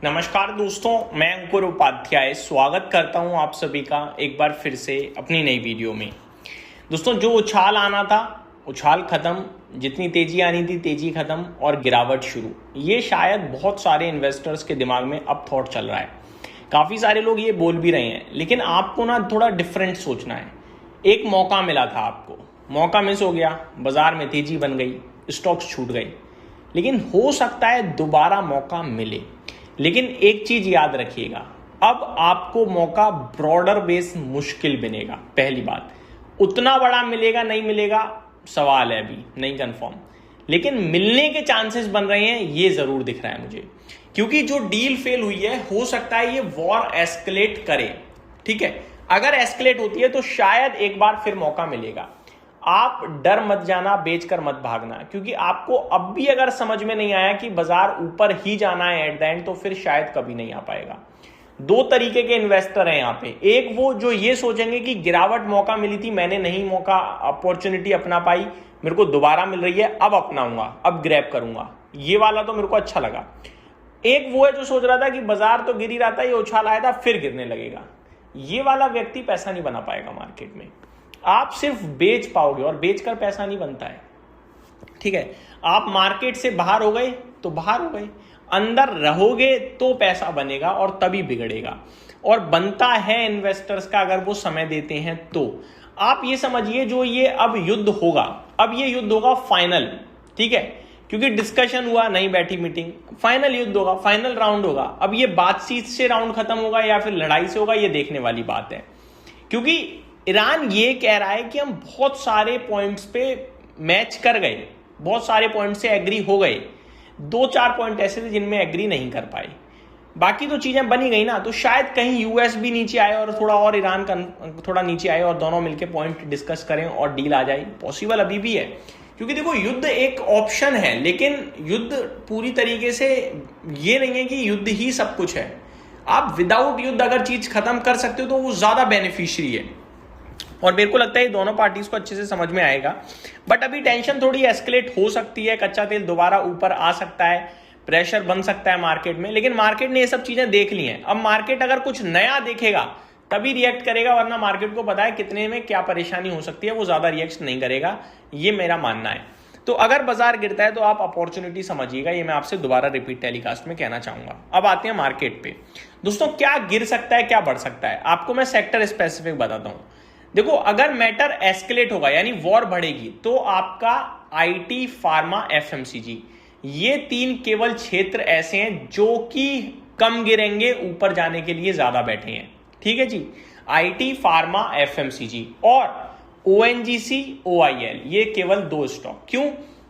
नमस्कार दोस्तों, मैं अंकुर उपाध्याय स्वागत करता हूं आप सभी का एक बार फिर से अपनी नई वीडियो में। दोस्तों, जो उछाल आना था उछाल खत्म, जितनी तेजी आनी थी तेजी खत्म और गिरावट शुरू। ये शायद बहुत सारे इन्वेस्टर्स के दिमाग में अब थॉट चल रहा है। काफ़ी सारे लोग ये बोल भी रहे हैं, लेकिन आपको ना थोड़ा डिफरेंट सोचना है। एक मौका मिला था आपको, मौका मिस हो गया, बाजार में तेजी बन गई, स्टॉक्स छूट गई। लेकिन हो सकता है दोबारा मौका मिले। लेकिन एक चीज याद रखिएगा, अब आपको मौका ब्रॉडर बेस मुश्किल बनेगा। पहली बात, उतना बड़ा मिलेगा नहीं मिलेगा सवाल है, अभी नहीं कंफर्म, लेकिन मिलने के चांसेस बन रहे हैं, ये जरूर दिख रहा है मुझे। क्योंकि जो डील फेल हुई है, हो सकता है ये वॉर एस्केलेट करे। ठीक है, अगर एस्केलेट होती है तो शायद एक बार फिर मौका मिलेगा। आप डर मत जाना, बेचकर मत भागना, क्योंकि आपको अब भी अगर समझ में नहीं आया कि बाजार ऊपर ही जाना है एट द एंड, तो फिर शायद कभी नहीं आ पाएगा। दो तरीके के इन्वेस्टर हैं यहाँ पे। एक वो जो ये सोचेंगे कि गिरावट मौका मिली थी, मैंने नहीं मौका अपॉर्चुनिटी अपना पाई, मेरे को दोबारा मिल रही है, अब अपनाऊंगा, अब ग्रैब करूंगा, ये वाला तो मेरे को अच्छा लगा। एक वो है जो सोच रहा था कि बाजार तो गिर ही रहा था, ये उछाल आया था फिर गिरने लगेगा। ये वाला व्यक्ति पैसा नहीं बना पाएगा मार्केट में। आप सिर्फ बेच पाओगे, और बेचकर पैसा नहीं बनता है। ठीक है, आप मार्केट से बाहर हो गए तो बाहर हो गए, अंदर रहोगे तो पैसा बनेगा और तभी बिगड़ेगा। और बनता है इन्वेस्टर्स का अगर वो समय देते हैं तो। आप ये समझिए, जो ये अब युद्ध होगा, अब ये युद्ध होगा फाइनल। ठीक है, क्योंकि डिस्कशन हुआ, नहीं बैठी मीटिंग, फाइनल युद्ध होगा, फाइनल राउंड होगा। अब ये बातचीत से राउंड खत्म होगा या फिर लड़ाई से होगा, ये देखने वाली बात है। क्योंकि ईरान ये कह रहा है कि हम बहुत सारे पॉइंट्स पे मैच कर गए, बहुत सारे पॉइंट से एग्री हो गए, दो चार पॉइंट ऐसे थे जिनमें एग्री नहीं कर पाए, बाकी तो चीजें बनी गई ना। तो शायद कहीं यूएस भी नीचे आए और थोड़ा और ईरान का थोड़ा नीचे आए और दोनों मिलकर पॉइंट डिस्कस करें और डील आ जाए। पॉसिबल अभी भी है, क्योंकि देखो युद्ध एक ऑप्शन है, लेकिन युद्ध पूरी तरीके से ये नहीं है कि युद्ध ही सब कुछ है। आप विदाउट युद्ध अगर चीज खत्म कर सकते हो तो वो ज्यादा बेनिफिशियरी है। और मेरे को लगता है दोनों पार्टीज को अच्छे से समझ में आएगा। बट अभी टेंशन थोड़ी एस्केलेट हो सकती है, कच्चा तेल दोबारा ऊपर आ सकता है, प्रेशर बन सकता है मार्केट में। लेकिन मार्केट ने ये सब चीजें देख ली हैं। अब मार्केट अगर कुछ नया देखेगा तभी रिएक्ट करेगा, वरना मार्केट को पता है कितने में क्या परेशानी हो सकती है, वो ज्यादा रिएक्ट नहीं करेगा, ये मेरा मानना है। तो अगर बाजार गिरता है तो आप अपॉर्चुनिटी समझिएगा, ये मैं आपसे दोबारा रिपीट टेलीकास्ट में कहना चाहूंगा। अब आते हैं मार्केट पे। दोस्तों, क्या गिर सकता है, क्या बढ़ सकता है, आपको मैं सेक्टर स्पेसिफिक बताता हूं। देखो, अगर मैटर एस्केलेट होगा यानी वॉर बढ़ेगी, तो आपका आईटी, फार्मा, एफएमसीजी, ये तीन केवल क्षेत्र ऐसे हैं जो कि कम गिरेंगे, ऊपर जाने के लिए ज्यादा बैठे हैं। ठीक है जी, आईटी, फार्मा, एफएमसीजी और ओएनजीसी, ओआईएल, ये केवल दो स्टॉक। क्यों?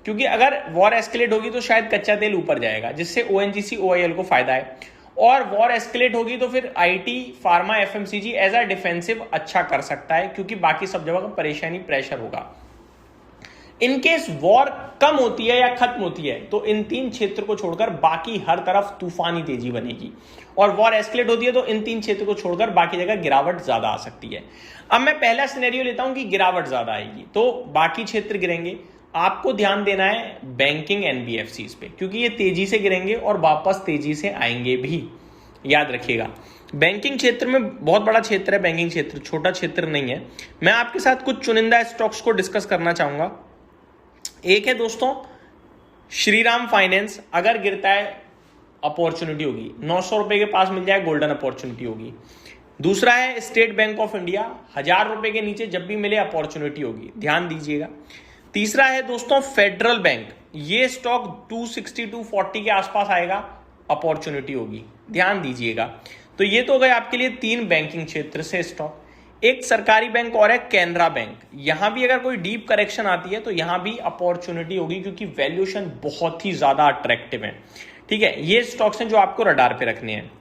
क्योंकि अगर वॉर एस्केलेट होगी तो शायद कच्चा तेल ऊपर जाएगा, जिससे ओएनजीसी, ओआईएल को फायदा है। और वॉर एस्केलेट होगी तो फिर IT, pharma, FMCG as a defensive अच्छा कर सकता है, क्योंकि बाकी सब जगह परेशानी, प्रेशर होगा। इन केस वॉर कम होती है या खत्म होती है तो इन तीन क्षेत्र को छोड़कर बाकी हर तरफ तूफानी तेजी बनेगी। और वॉर एस्केलेट होती है तो इन तीन क्षेत्र को छोड़कर बाकी जगह गिरावट ज्यादा आ सकती है। अब मैं पहला सिनेरियो लेता हूं कि गिरावट ज्यादा आएगी, तो बाकी क्षेत्र गिरेंगे। आपको ध्यान देना है बैंकिंग, एनबीएफसीज पे, क्योंकि ये तेजी से गिरेंगे और वापस तेजी से आएंगे भी। याद रखिएगा, बैंकिंग क्षेत्र में बहुत बड़ा क्षेत्र है, बैंकिंग क्षेत्र छोटा क्षेत्र नहीं है। मैं आपके साथ कुछ चुनिंदा स्टॉक्स को डिस्कस करना चाहूंगा। एक है दोस्तों श्रीराम फाइनेंस, अगर गिरता है अपॉर्चुनिटी होगी, 900 रुपए के पास मिल जाए, गोल्डन अपॉर्चुनिटी होगी। दूसरा है स्टेट बैंक ऑफ इंडिया, 1000 रुपए के नीचे जब भी मिले अपॉर्चुनिटी होगी, ध्यान दीजिएगा। तीसरा है दोस्तों फेडरल बैंक, ये स्टॉक 260 240 के आसपास आएगा, अपॉर्चुनिटी होगी, ध्यान दीजिएगा। तो ये तो गए आपके लिए तीन बैंकिंग क्षेत्र से स्टॉक। एक सरकारी बैंक और है कैनरा बैंक, यहां भी अगर कोई डीप करेक्शन आती है तो यहां भी अपॉर्चुनिटी होगी, क्योंकि वैल्यूएशन बहुत ही ज्यादा अट्रैक्टिव है। ठीक है, ये स्टॉक्स हैं जो आपको रडार पे रखने हैं।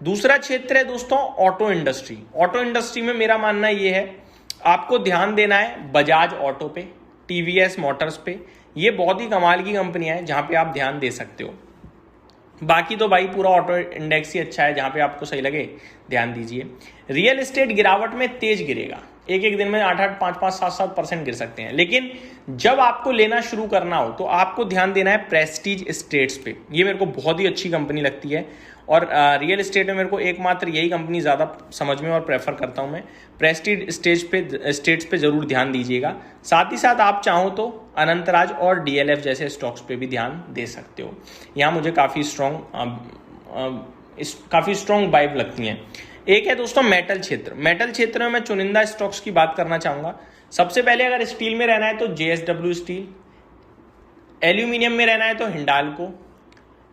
दूसरा क्षेत्र है दोस्तों ऑटो इंडस्ट्री। ऑटो इंडस्ट्री में मेरा मानना ये है, आपको ध्यान देना है बजाज ऑटो पे, टीवीएस मोटर्स पे, ये बहुत ही कमाल की कंपनियां हैं जहां पे आप ध्यान दे सकते हो। बाकी तो भाई पूरा ऑटो इंडेक्स ही अच्छा है, जहां पे आपको सही लगे ध्यान दीजिए। रियल एस्टेट गिरावट में तेज गिरेगा, एक एक दिन में 8-8, 5-5, 7-7% गिर सकते हैं। लेकिन जब आपको लेना शुरू करना हो तो आपको ध्यान देना है प्रेस्टीज एस्टेट्स पे, ये मेरे को बहुत ही अच्छी कंपनी लगती है। और रियल एस्टेट में मेरे को एकमात्र यही कंपनी ज़्यादा समझ में और प्रेफर करता हूँ मैं। प्रेस्टीज स्टेट्स पे ज़रूर ध्यान दीजिएगा। साथ ही साथ आप चाहो तो अनंतराज और DLF जैसे स्टॉक्स पे भी ध्यान दे सकते हो। यहाँ मुझे काफ़ी स्ट्रॉन्ग वाइब लगती हैं। एक है दोस्तों मेटल क्षेत्र। मेटल क्षेत्र में मैं चुनिंदा स्टॉक्स की बात करना चाहूँगा। सबसे पहले अगर स्टील में रहना है तो JSW स्टील, एल्यूमिनियम में रहना है तो हिंडाल्को,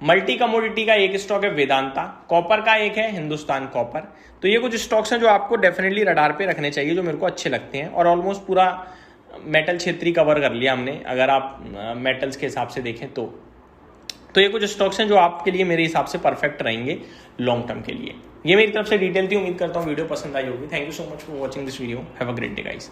मल्टी कमोडिटी का एक स्टॉक है वेदांता, कॉपर का एक है हिंदुस्तान कॉपर। तो ये कुछ स्टॉक्स हैं जो आपको डेफिनेटली रडार पे रखने चाहिए, जो मेरे को अच्छे लगते हैं। और ऑलमोस्ट पूरा मेटल क्षेत्र ही कवर कर लिया हमने, अगर आप मेटल्स के हिसाब से देखें तो ये कुछ स्टॉक्स हैं जो आपके लिए मेरे हिसाब से परफेक्ट रहेंगे लॉन्ग टर्म के लिए। ये मेरी तरफ से डिटेल थी। उम्मीद करता हूँ वीडियो पसंद आई होगी। Thank you so much for watching this video. Have a great day guys.